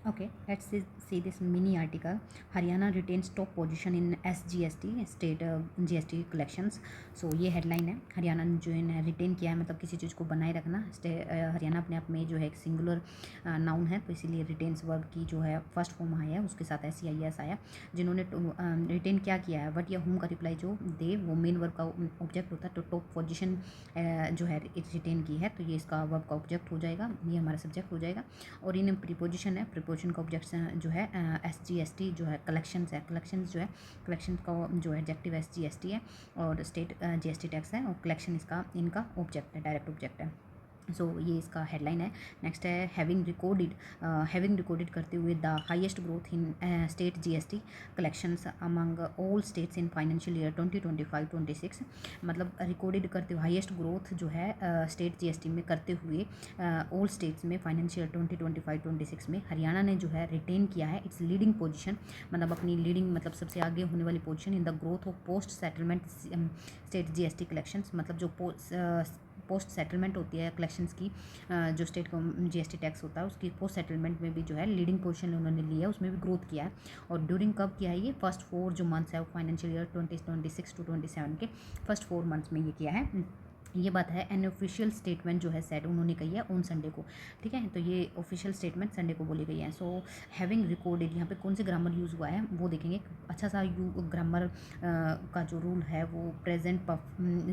Okay, let's see this mini article. Haryana retains top position in SGST state GST collections. So ये headline है, हरियाणा ने जो है retain किया है, मतलब किसी चीज़ को बनाए रखना। हरियाणा अपने आप में जो है एक सिंगुलर नाउन है, तो इसीलिए रिटेन्स वर्ब की जो है फर्स्ट फॉर्म आया है, उसके साथ SEIS आया। जिन्होंने रिटेन क्या किया है, वट या होम का रिप्लाई जो दे वो मेन वर्ब का ऑब्जेक्ट होता है। तो टॉप पोजिशन जो है रिटेन की है, तो ये इसका वर्ब का ऑब्जेक्ट हो जाएगा, ये हमारा सब्जेक्ट हो जाएगा। और इन प्रीपोजिशन है, प्रीपोजिशन का ऑब्जेक्ट जो है SGST जो है कलेक्शंस है, कलेक्शंस जो है कलेक्शन का जो एडजेक्टिव SGST है, और स्टेट GST टैक्स है, और कलेक्शन इसका इनका ऑब्जेक्ट है, डायरेक्ट ऑब्जेक्ट है। सो ये इसका हेडलाइन है। नेक्स्ट है हैविंग रिकॉर्डेड करते हुए the highest growth in state GST collections among all states in financial year 2025-26। मतलब रिकॉर्डेड करते हुए हाईएस्ट ग्रोथ जो है स्टेट GST में करते हुए ऑल स्टेट्स में फाइनेंशियल 2025-26 में हरियाणा ने जो है रिटेन किया है इट्स लीडिंग पोजीशन, मतलब अपनी लीडिंग मतलब सबसे आगे होने वाली position in the growth of post settlement state GST collections. मतलब जो पोस्ट सेटलमेंट होती है कलेक्शंस की, जो स्टेट को GST टैक्स होता है उसकी पोस्ट सेटलमेंट में भी जो है लीडिंग पोजीशन उन्होंने लिया है, उसमें भी ग्रोथ किया है। और ड्यूरिंग कब किया है, ये फर्स्ट 4 जो मंथ्स है फाइनेंशियल ईयर 2026-27 के फर्स्ट 4 मंथ्स में ये किया है। ये बात है एन ऑफिशियल स्टेटमेंट जो है सेट उन्होंने कही है ऑन संडे को, ठीक है। तो ये ऑफिशियल स्टेटमेंट संडे को बोली गई है। सो हैविंग रिकॉर्डेड, यहाँ पे कौन से ग्रामर यूज़ हुआ है वो देखेंगे। अच्छा सा ग्रामर का जो रूल है वो प्रेजेंट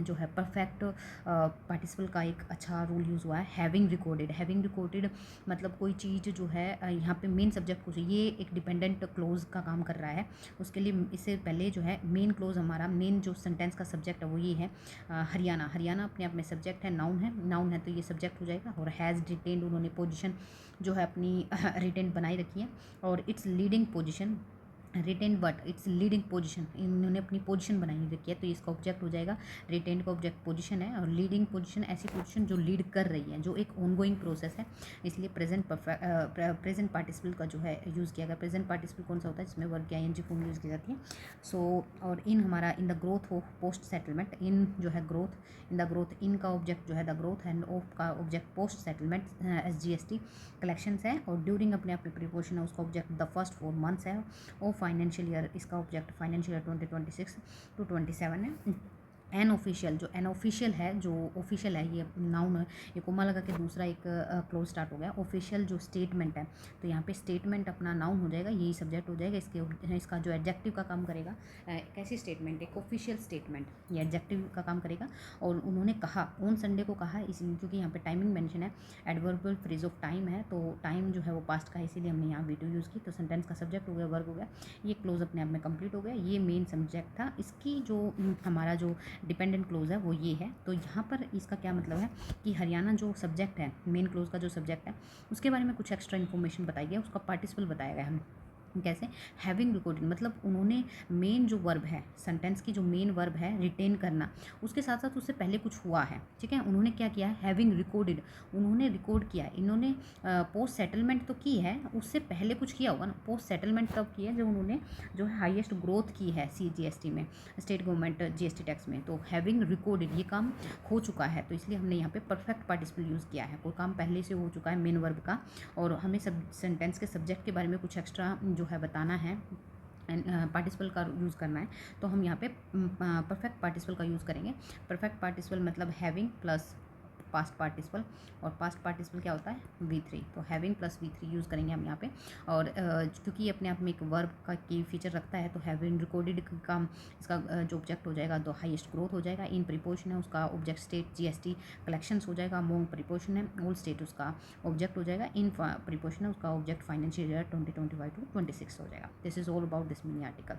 जो है परफेक्ट पार्टिसिपल का एक अच्छा रूल यूज़ हुआ है। हैविंग रिकॉर्डेड मतलब कोई चीज़ जो है यहाँ पे मेन सब्जेक्ट कुछ, ये एक डिपेंडेंट क्लोज का काम कर रहा है। उसके लिए इससे पहले जो है मेन क्लोज हमारा मेन जो सेंटेंस का सब्जेक्ट है वो ये है हरियाणा अपने आप में सब्जेक्ट है, नाउन है तो ये सब्जेक्ट हो जाएगा। और हैज़ रिटेन्ड, उन्होंने पोजीशन जो है अपनी रिटेन बनाई रखी है। और it's leading position retain but it's leading position, इन्होंने अपनी पोजीशन बनाई रखी है, तो इसका ऑब्जेक्ट हो जाएगा। रिटेन का ऑब्जेक्ट पोजीशन है, और लीडिंग पोजीशन ऐसी पोजीशन जो लीड कर रही है, जो एक ऑनगोइंग प्रोसेस है, इसलिए प्रेजेंट पार्टिसिपल का जो है यूज़ किया गया। प्रेजेंट पार्टिसिपल कौन सा होता है जिसमें वर्ब की ING फॉर्म यूज़ की जाती है। सो और इन हमारा in the growth of post settlement, in जो है growth, in the growth, in का ऑब्जेक्ट जो है द ग्रोथ, एंड ऑफ का object post settlement SGST collections है। और ड्यूरिंग अपने आप में प्रीपोजिशन है, उसका ऑब्जेक्ट द फर्स्ट 4 मंथ्स है। और फाइनेंशियल ईयर, इसका ऑब्जेक्ट फाइनेंशियल ईयर 2026-27 है। एन ऑफिशियल है, जो ऑफिशियल है ये नाउन है, ये कोमा लगा के दूसरा एक क्लोज स्टार्ट हो गया। ऑफिशियल जो स्टेटमेंट है, तो यहाँ पे स्टेटमेंट अपना नाउन हो जाएगा, यही सब्जेक्ट हो जाएगा। इसका जो एडजेक्टिव का काम करेगा, कैसी स्टेटमेंट, एक ऑफिशियल स्टेटमेंट, ये एडजेक्टिव का काम करेगा। और उन्होंने कहा ऑन संडे को कहा, इस क्योंकि यहाँ पे टाइमिंग मेंशन है, एडवर्बल फ्रेज ऑफ टाइम है, तो टाइम जो है वो पास्ट का है, इसीलिए हमने यहाँ वीडियो यूज़ की। तो सेंटेंस का सब्जेक्ट हो गया, वर्ब हो गया, ये क्लोज अपने आप में कंप्लीट हो गया। ये मेन सब्जेक्ट था, इसकी जो हमारा जो डिपेंडेंट क्लोज है वो ये है। तो यहाँ पर इसका क्या मतलब है कि हरियाणा जो सब्जेक्ट है, मेन क्लोज का जो सब्जेक्ट है, उसके बारे में कुछ एक्स्ट्रा इन्फॉर्मेशन बताई गई है, उसका पार्टिसिपल बताया गया है। कैसे, हैविंग रिकॉर्डेड, मतलब उन्होंने मेन जो वर्ब है, सेंटेंस की जो मेन वर्ब है रिटेन करना, उसके साथ साथ उससे पहले कुछ हुआ है, ठीक है। उन्होंने क्या किया है, हैविंग रिकॉर्डेड, उन्होंने रिकॉर्ड किया है। इन्होंने पोस्ट सेटलमेंट तो की है, उससे पहले कुछ किया होगा ना। पोस्ट सेटलमेंट तब की है जब उन्होंने जो है हाईएस्ट ग्रोथ की है GST में, स्टेट गवर्नमेंट GST टैक्स में। तो हैविंग रिकॉर्डेड ये काम हो चुका है, तो इसलिए हमने यहाँ पे परफेक्ट पार्टिसिपल यूज़ किया है। कोई काम पहले से हो चुका है मेन वर्ब का, और हमें सब सेंटेंस के सब्जेक्ट के बारे में कुछ एक्स्ट्रा जो है बताना है, पार्टिसिपल का यूज़ करना है, तो हम यहाँ पे परफेक्ट पार्टिसिपल का यूज़ करेंगे। परफेक्ट पार्टिसिपल मतलब हैविंग प्लस पास्ट पार्टिसिपल, और पास्ट पार्टिसिपल क्या होता है V3, तो हैविंग प्लस V3 यूज़ करेंगे हम यहाँ पे। और क्योंकि ये अपने आप में एक वर्ब का की फीचर रखता है, तो हैविंग रिकॉर्डेड का इसका जो ऑब्जेक्ट हो जाएगा तो हाईएस्ट ग्रोथ हो जाएगा। इन प्रीपोजिशन है, उसका ऑब्जेक्ट स्टेट GST कलेक्शंस हो जाएगा। अमोंग प्रीपोजिशन है, ऑल स्टेट उसका ऑब्जेक्ट हो जाएगा। इन प्रीपोजिशन है, उसका ऑब्जेक्ट फाइनेंशियल ईयर 2025-26 हो जाएगा। This is all about this mini article.